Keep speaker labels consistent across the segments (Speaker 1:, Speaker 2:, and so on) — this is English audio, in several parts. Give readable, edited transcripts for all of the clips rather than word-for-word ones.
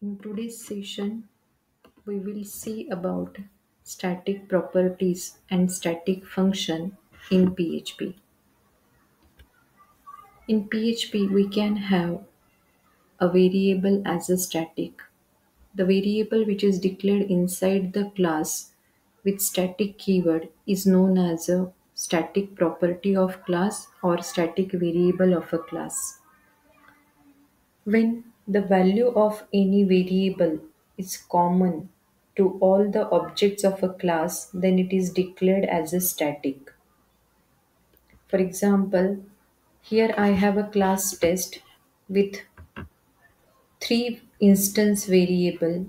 Speaker 1: In today's session, we will see about static properties and static function in PHP. In PHP, we can have a variable as a static. The variable which is declared inside the class with static keyword is known as a static property of class or static variable of a class. When the value of any variable is common to all the objects of a class, then it is declared as a static. For example, here I have a class test with three instance variable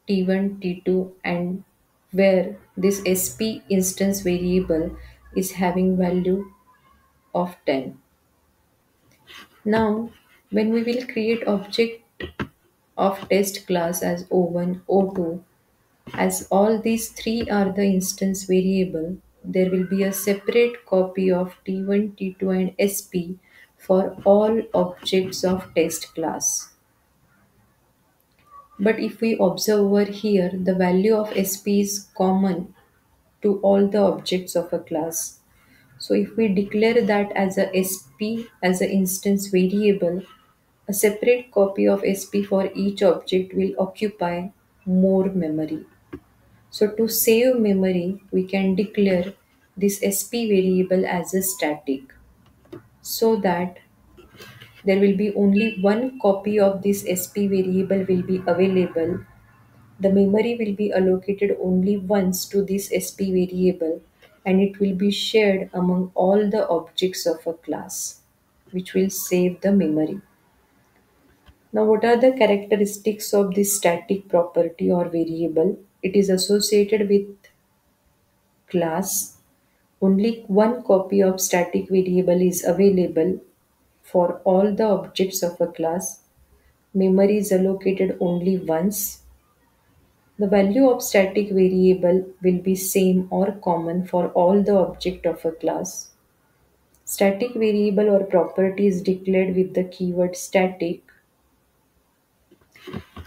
Speaker 1: T1, T2 and where this SP instance variable is having value of 10. Now, when we will create object of test class as O1, O2, as all these three are the instance variable, there will be a separate copy of T1, T2 and SP for all objects of test class. But if we observe over here, the value of SP is common to all the objects of a class. So if we declare that as a SP as an instance variable, a separate copy of SP for each object will occupy more memory. So to save memory, we can declare this SP variable as a static so that there will be only one copy of this SP variable will be available. The memory will be allocated only once to this SP variable and it will be shared among all the objects of a class, which will save the memory. Now, what are the characteristics of this static property or variable? It is associated with class. Only one copy of static variable is available for all the objects of a class. Memory is allocated only once. The value of static variable will be same or common for all the object of a class. Static variable or property is declared with the keyword static,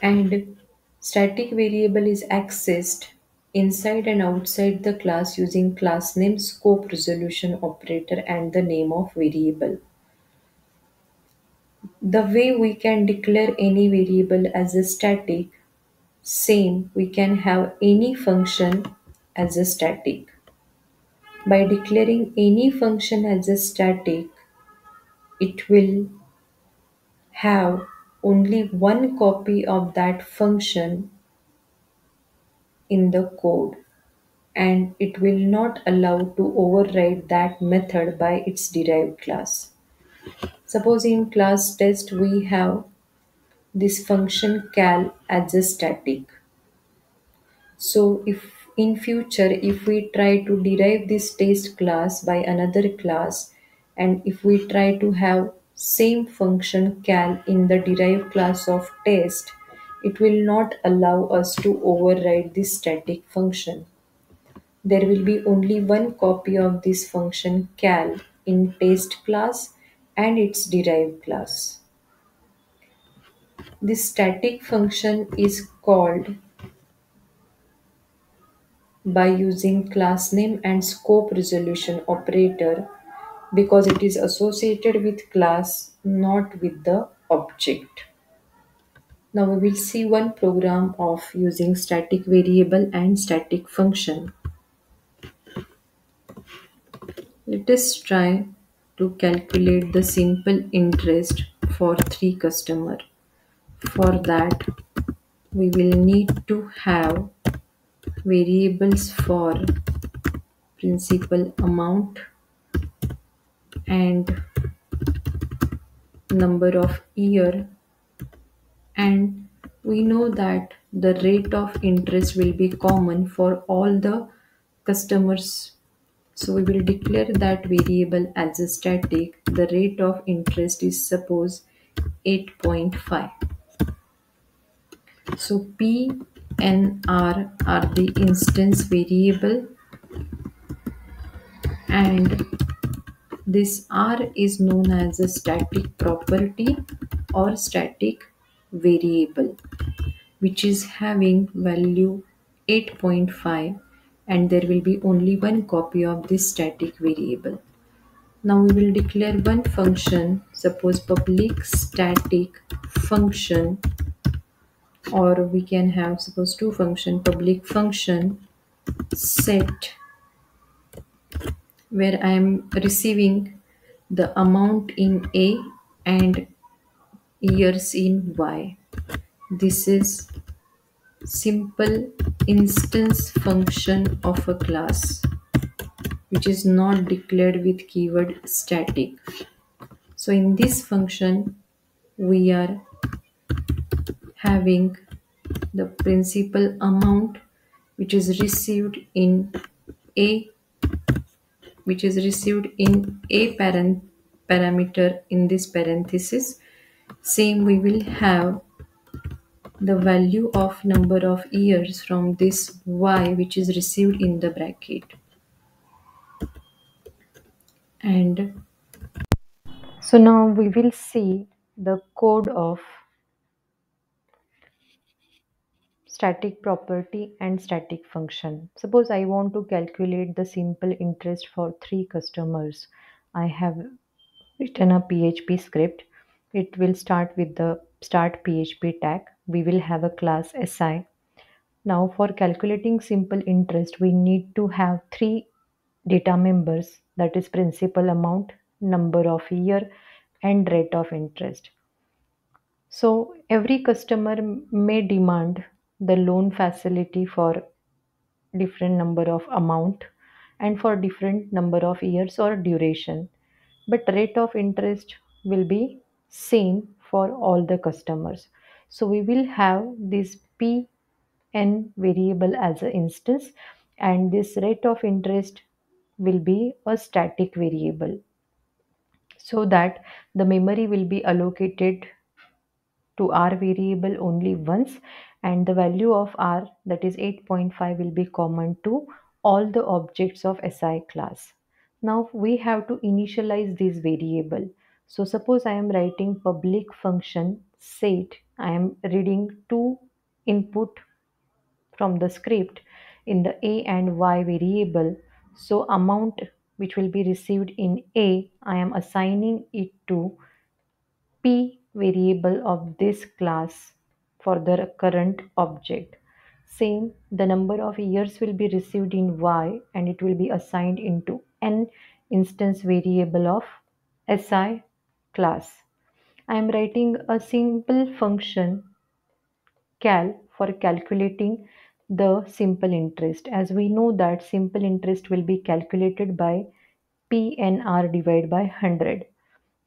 Speaker 1: and static variable is accessed inside and outside the class using class name, scope resolution operator and the name of variable. The way we can declare any variable as a static, same we can have any function as a static. By declaring any function as a static, it will have only one copy of that function in the code and it will not allow to override that method by its derived class. Suppose in class test we have this function cal as a static. So if in future if we try to derive this test class by another class and if we try to have same function cal in the derived class of test, it will not allow us to override this static function. There will be only one copy of this function cal in test class and its derived class. This static function is called by using class name and scope resolution operator because it is associated with class, not with the object. Now we will see one program of using static variable and static function. Let us try to calculate the simple interest for three customer. For that, we will need to have variables for principal amount and number of year, and we know that the rate of interest will be common for all the customers. So we will declare that variable as a static. The rate of interest is suppose 8.5. So P and R are the instance variable and this R is known as a static property or static variable which is having value 8.5, and there will be only one copy of this static variable. Now we will declare one function, suppose public static function, or we can have suppose two function, public function set, where I am receiving the amount in A and years in Y. This is simple instance function of a class which is not declared with keyword static. So in this function we are having the principal amount which is received in a parameter in this parenthesis. Same, we will have the value of number of years from this y which is received in the bracket. And so now we will see the code of static property and static function. Suppose I want to calculate the simple interest for three customers. I have written a PHP script. It will start with the start PHP tag. We will have a class SI. Now for calculating simple interest, we need to have three data members, that is principal amount, number of year, and rate of interest. So every customer may demand the loan facility for different number of amount and for different number of years or duration. But rate of interest will be same for all the customers. So we will have this Pn variable as an instance, and this rate of interest will be a static variable, so that the memory will be allocated to r variable only once, and the value of r, that is 8.5, will be common to all the objects of SI class. Now we have to initialize this variable. So suppose I am writing public function set, I am reading two input from the script in the a and y variable. So amount which will be received in a, I am assigning it to P variable of this class for the current object. Same, the number of years will be received in Y, and it will be assigned into N instance variable of SI class. I am writing a simple function cal for calculating the simple interest. As we know that simple interest will be calculated by PNR divided by 100.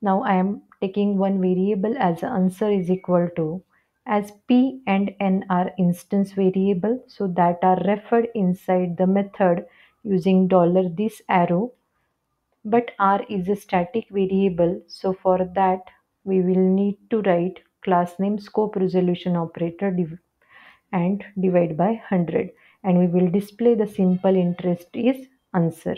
Speaker 1: Now I am taking one variable as the answer is equal to, as P and N are instance variable, so that are referred inside the method using $this arrow, but R is a static variable, so for that we will need to write class name scope resolution operator and divide by 100, and we will display the simple interest is answer,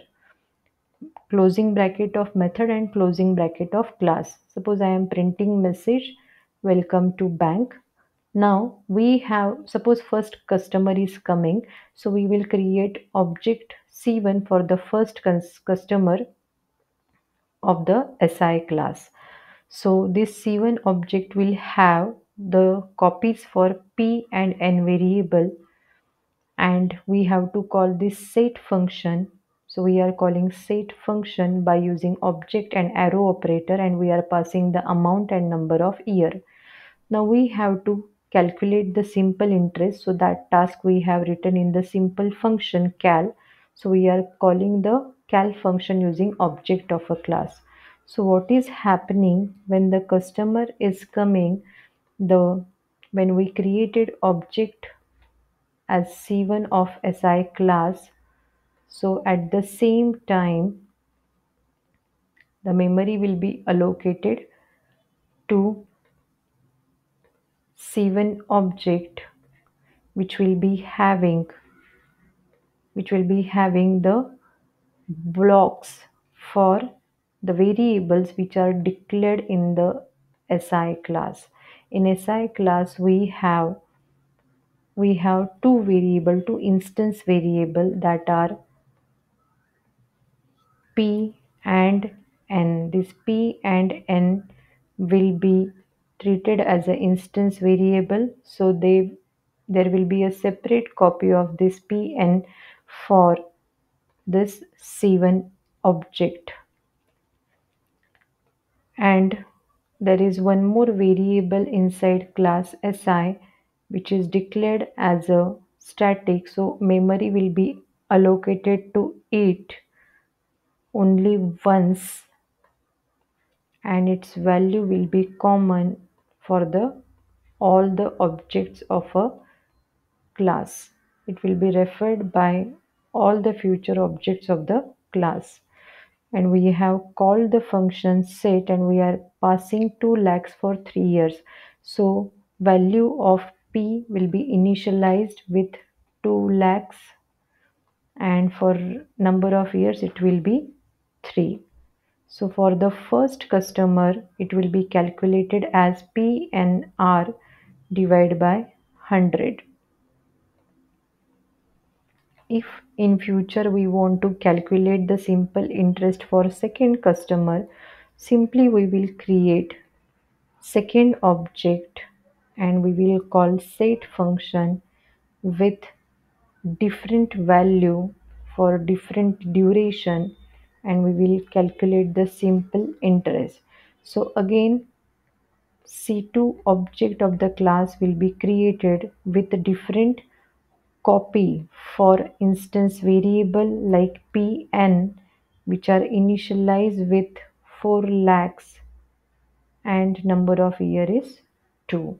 Speaker 1: closing bracket of method and closing bracket of class. Suppose I am printing message welcome to bank. Now we have, suppose first customer is coming, so we will create object C1 for the first customer of the SI class. So this C1 object will have the copies for P and N variable, and we have to call this set function. So we are calling set function by using object and arrow operator, and we are passing the amount and number of year. Now we have to calculate the simple interest, so that task we have written in the simple function cal. So we are calling the cal function using object of a class. So what is happening when the customer is coming, the when we created object as C1 of SI class, so at the same time the memory will be allocated to C1 object which will be having the blocks for the variables which are declared in the SI class. In SI class, we have two instance variable that are P and N. This P and N will be treated as an instance variable, so there will be a separate copy of this Pn for this C1 object. And there is one more variable inside class SI which is declared as a static, so memory will be allocated to it only once, and its value will be common for the all the objects of a class. It will be referred by all the future objects of the class. And we have called the function set, and we are passing 2 lakhs for 3 years. So value of P will be initialized with 2 lakhs, and for number of years it will be 3. So for the first customer, it will be calculated as PNR divided by 100. If in future we want to calculate the simple interest for second customer, simply we will create second object and we will call set function with different value for different duration, and we will calculate the simple interest. So again, C2 object of the class will be created with a different copy for instance variable like Pn, which are initialized with 4 lakhs and number of year is 2.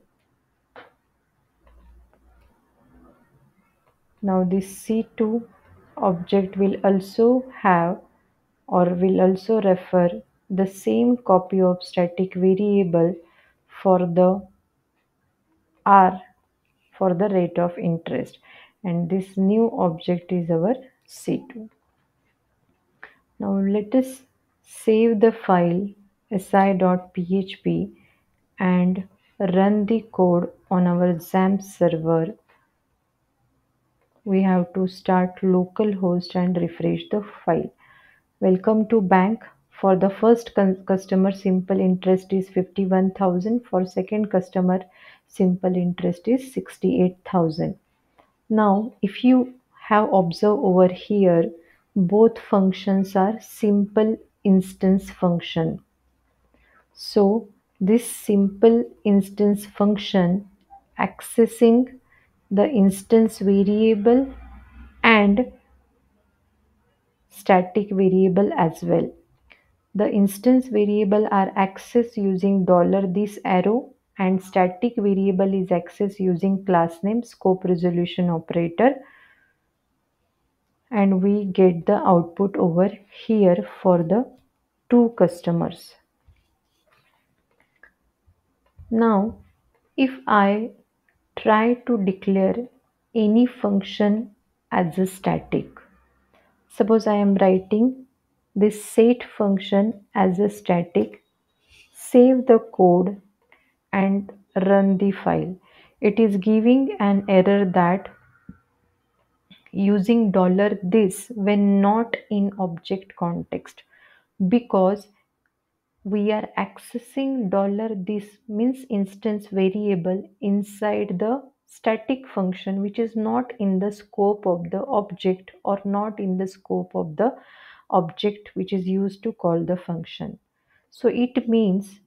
Speaker 1: Now this C2 object will also have or will also refer the same copy of static variable for the R for the rate of interest, and this new object is our C2. Now let us save the file si.php and run the code on our XAMPP server. We have to start localhost and refresh the file. Welcome to bank. For the first customer, simple interest is 51,000. For second customer, simple interest is 68,000. Now, if you have observed over here, both functions are simple instance function. So, this simple instance function accessing the instance variable and static variable as well. The instance variable are accessed using $this arrow, and static variable is accessed using class name scope resolution operator, and we get the output over here for the two customers. Now if I try to declare any function as a static, suppose I am writing this set function as a static, save the code and run the file. It is giving an error that using $this when not in object context, because we are accessing $this means instance variable inside the static function, which is not in the scope of the object or not in the scope of the object which is used to call the function. So it means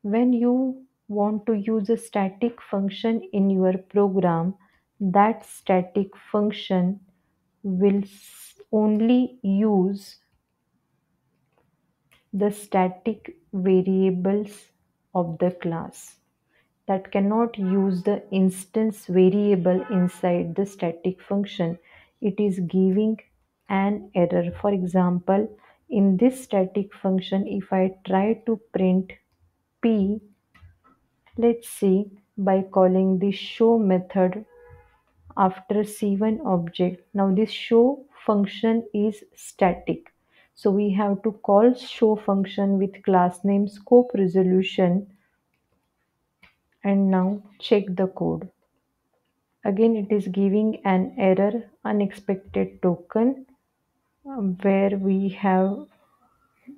Speaker 1: when you want to use a static function in your program, that static function will only use the static variables of the class, that cannot use the instance variable inside the static function. It is giving an error. For example, in this static function, if I try to print P, let's see, by calling the show method after C1 object. Now this show function is static, so we have to call show function with class name scope resolution, and now check the code. Again, it is giving an error, unexpected token, where we have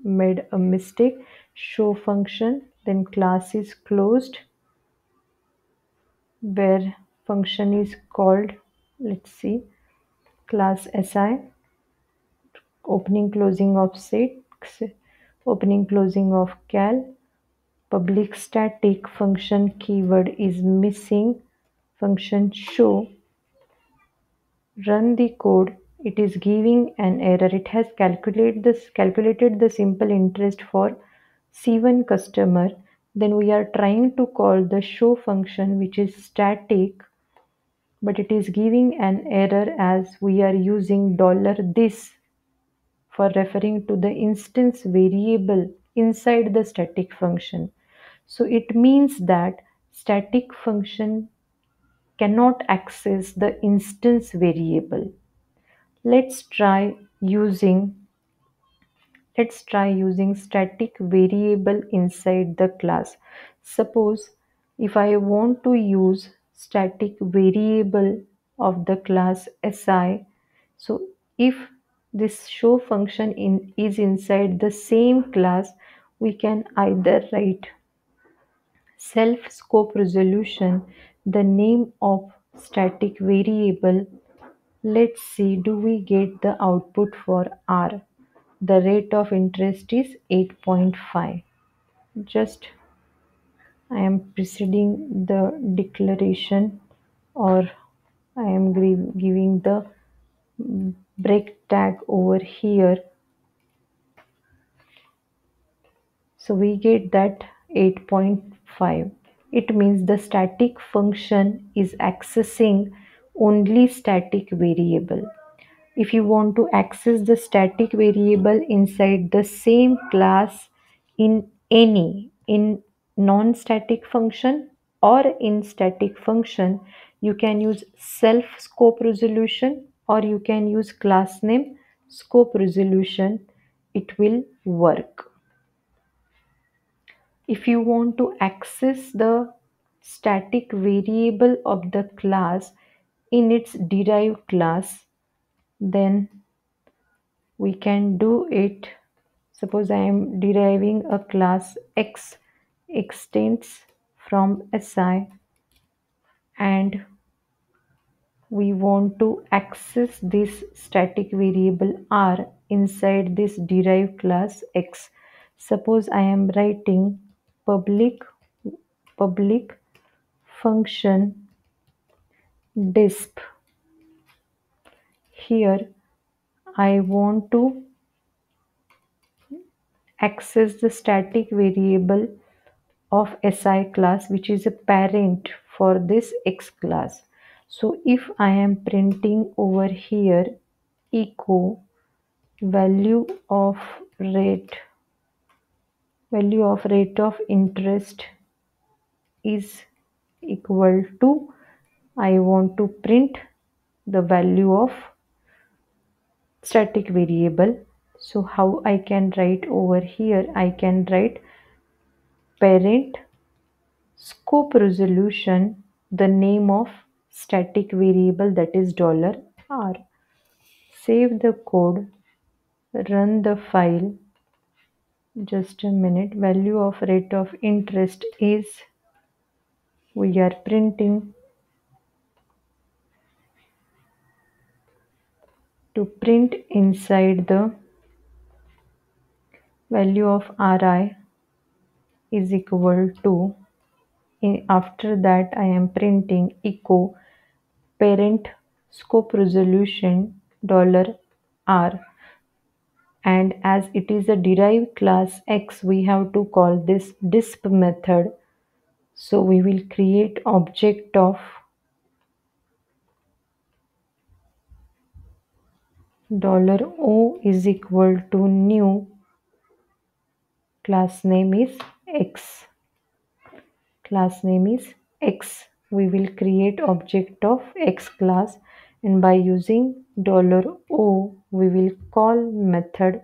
Speaker 1: made a mistake. Show function, then class is closed, where function is called, let's see, class si, opening closing of set, opening closing of cal, public static function keyword is missing, function show, run the code. It is giving an error. It has calculated the simple interest for C1 customer. Then we are trying to call the show function, which is static, but it is giving an error as we are using $this for referring to the instance variable inside the static function. So it means that static function cannot access the instance variable. Let's try using static variable inside the class. Suppose if I want to use static variable of the class si, so if this show function is inside the same class, we can either write self scope resolution, the name of static variable. Let's see, do we get the output for R? The rate of interest is 8.5. Just I am preceding the declaration, or I am giving the break tag over here. So we get that 8.5. It means the static function is accessing only static variable. If you want to access the static variable inside the same class in non-static function or in static function, you can use self scope resolution or you can use class name scope resolution. It will work. If you want to access the static variable of the class in its derived class, then we can do it. Suppose I am deriving a class X extends from SI and we want to access this static variable R inside this derived class X. Suppose I am writing public function disp. Here I want to access the static variable of SI class, which is a parent for this X class. So if I am printing over here echo value of rate of interest is equal to, I want to print the value of static variable. So how I can write over here, I can write parent scope resolution, the name of static variable, that is $R. Save the code, run the file. Just a minute. Value of rate of interest is, we are printing. To print inside the value of Ri is equal to, after that I am printing echo parent scope resolution $R, and as it is a derived class X, we have to call this disp method. So we will create object of $O is equal to new, class name is X. Class name is X. We will create object of X class, and by using $O we will call method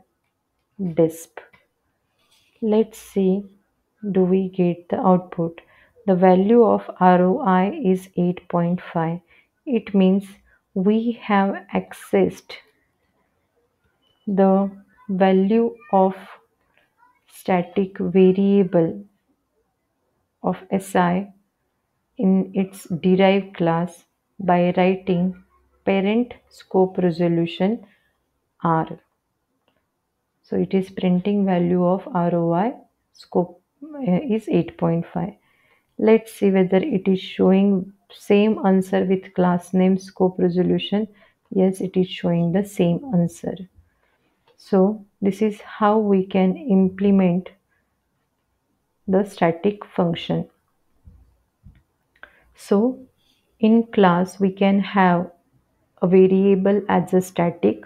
Speaker 1: disp. Let's see, do we get the output? The value of ROI is 8.5. It means we have accessed the value of static variable of SI in its derived class by writing parent scope resolution R. So it is printing value of ROI scope is 8.5. Let's see whether it is showing same answer with class name scope resolution. Yes, it is showing the same answer. So this is how we can implement the static function. So in class we can have a variable as a static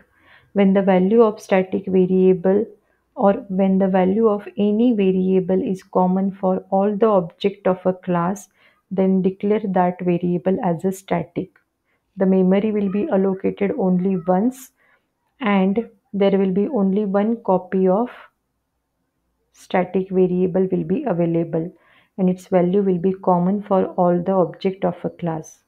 Speaker 1: when the value of static variable or when the value of any variable is common for all the object of a class, then declare that variable as a static. The memory will be allocated only once and there will be only one copy of static variable will be available and its value will be common for all the object of a class.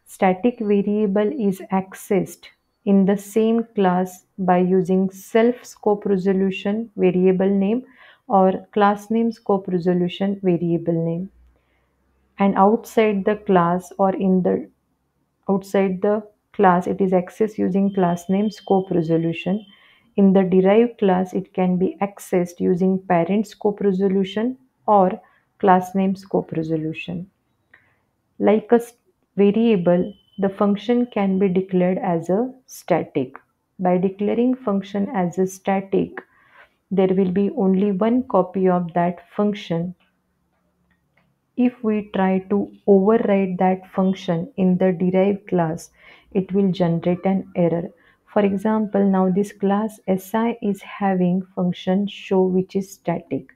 Speaker 1: Static variable is accessed in the same class by using self scope resolution variable name or class name scope resolution variable name. And outside the class or in the outside the class it is accessed using class name scope resolution. In the derived class it can be accessed using parent scope resolution or class name scope resolution. Like a variable, the function can be declared as a static. By declaring function as a static, there will be only one copy of that function. If we try to override that function in the derived class, it will generate an error. For example, now this class SI is having function show which is static.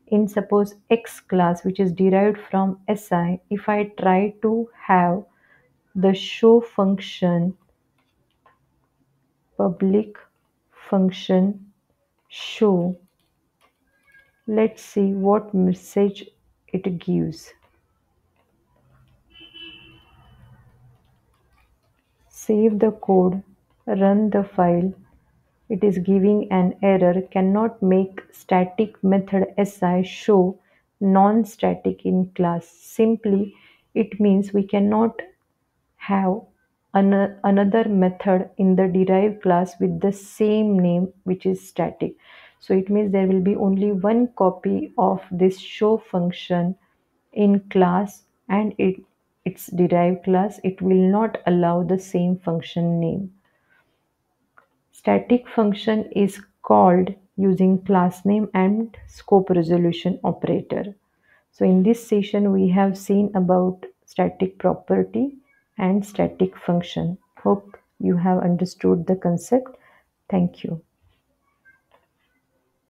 Speaker 1: In suppose X class which is derived from SI, if I try to have the show function public function show, let's see what message it gives. Save the code, run the file. It is giving an error, cannot make static method SI show non-static in class. Simply it means we cannot have another method in the derived class with the same name which is static. So it means there will be only one copy of this show function in class and its derived class. It will not allow the same function name. Static function is called using class name and scope resolution operator. So in this session we have seen about static property and static function. Hope you have understood the concept. Thank you.